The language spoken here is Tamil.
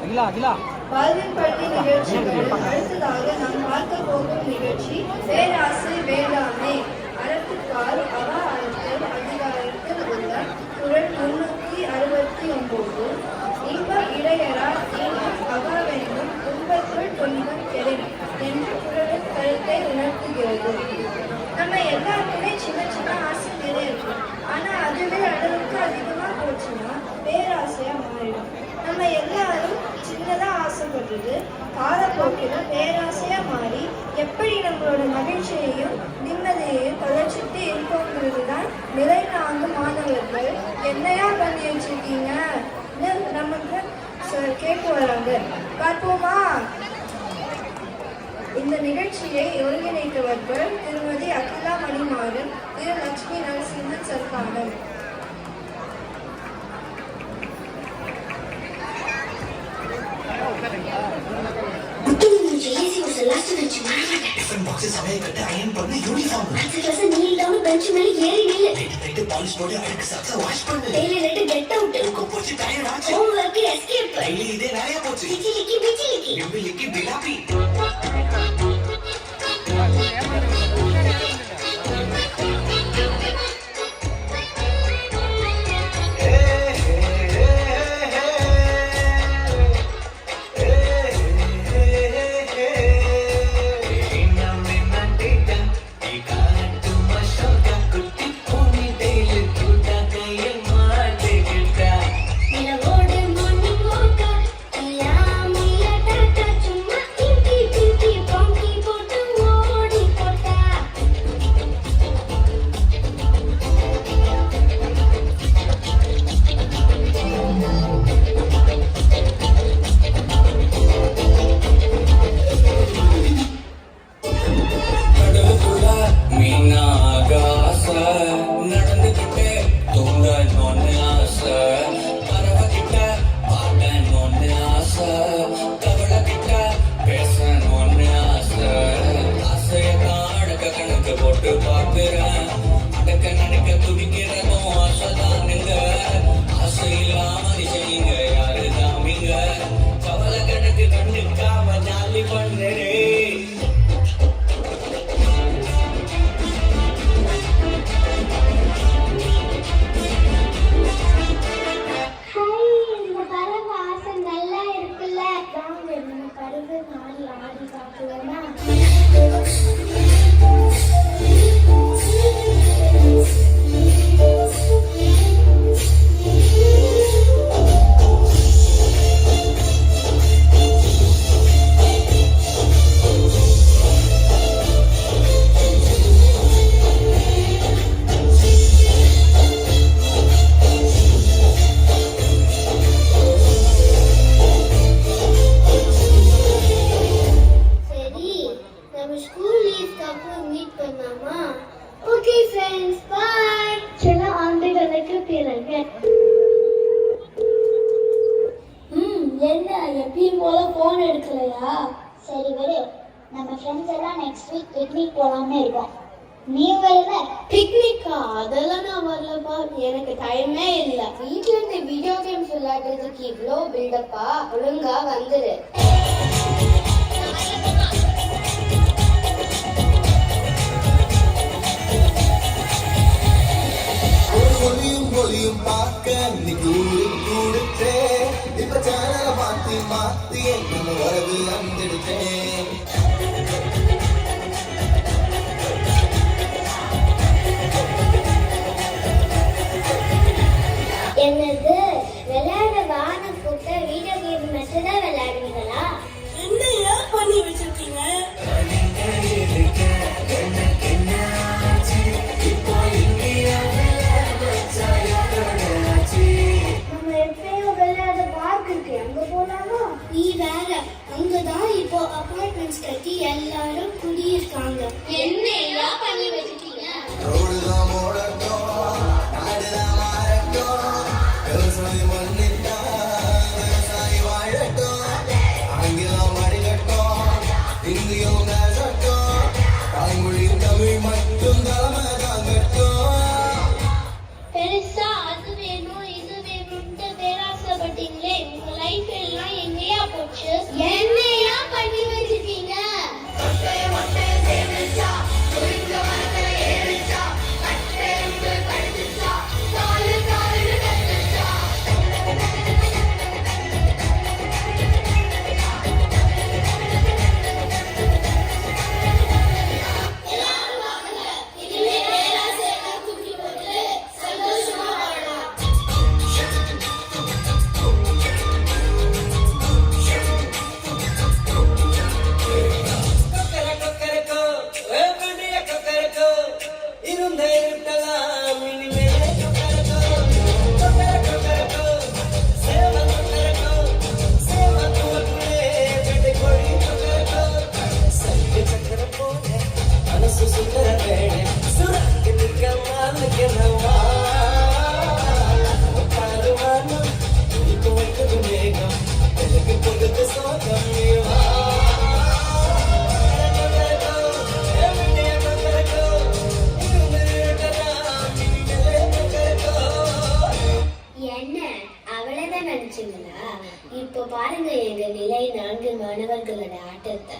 வாழ்வின் பள்ளி நிகழ்ச்சிகளில் அடுத்ததாக நாம் பார்க்க போகும் நிகழ்ச்சி பேராசை வேளாண்மை. அறத்துக்கால் அவ அறத்தல் அதிகாரத்தில் உள்ள குறள் 369 இன்ப இடையரா ஈனும் அவாவென்னும் துன்பத்துள் துன்பம் கெடும் என்று குறளின் கருத்தை உணர்த்துகிறது. நம்ம எல்லாருக்குமே சின்ன சின்ன ஆசைகளே இருக்கும். ஆனா அதுவே அளவுக்கு அதிகமா போச்சுன்னா பேராசையா மாறிடும். நம்ம எல்லாரும் சின்னதா ஆசைப்படுறது காலப்போக்கில் பேராசையா மாறி எப்படி நம்மளோட மகிழ்ச்சியையும் நிம்மதியையும் தொலைச்சிட்டு இருக்கோங்கிறது தான் நிலைநான்கு மாணவர்கள் என்னையா பண்ணி வச்சிருக்கீங்க நமக்கு கேட்க வராங்க. பார்ப்போமா? இந்த நிகழ்ச்சியை ஒருங்கிணைத்தவர்கள் திருமதி அகிலா மணிமாறன், திரு லட்சுமி நரசிம்மன் சர்க்கானம். என்ன எப்பயும் போல போன் எடுக்கலையா? சரி விடு, நம்ம ஃப்ரெண்ட்ஸ் எல்லாம் நெக்ஸ்ட் வீக் பிக்னிக் போலாமே இருக்கோம். நீ வரல? பிக்னிக்கா? அதெல்லாம் நான் வரலப்பா, எனக்கு டைமே இல்லை. வீட்டுல இருந்து வீடியோ கேம்ஸ் விளையாடுறதுக்கு இவ்வளோ பில்டப்பா? ஒழுங்கா வந்துரு. பார்க்க கொடுத்தே இப்ப சேனல மாத்தி மாத்தி நம்ம வரவு வந்துடுச்சேன். என்னது விளையாட வான கூட்ட வீடியோ கேம் மட்டும் தான் விளையாடுவீங்களா? என்ன பண்ணி வச்சிருக்கீங்க? அங்கதான் இப்போ அபார்ட்மெண்ட்ஸ் கட்டி எல்லாரும் குடியிருக்காங்க. என்னையா பண்ணி வச்சிருக்கீங்க? ரோடுதான் ஓடட்டும், நாடுதான் மாறட்டும், விவசாயம் பண்ணிட்டா விவசாயி வாழட்டும், ஆங்கிலம் மடிகட்டும், இந்தியும் நேசட்டும், தாய்மொழி தமிழ் மட்டும் தலைமை தாங்கட்டும். பெருசா அது வேணும் இது வேணும்ட்டு பேராசைப்பட்டீங்களே, உங்க லைஃப் எல்லாம் எங்கேயா இப்போ பாருங்க எங்க நிலை 4 மாணவர்களோட ஆட்டத்தை.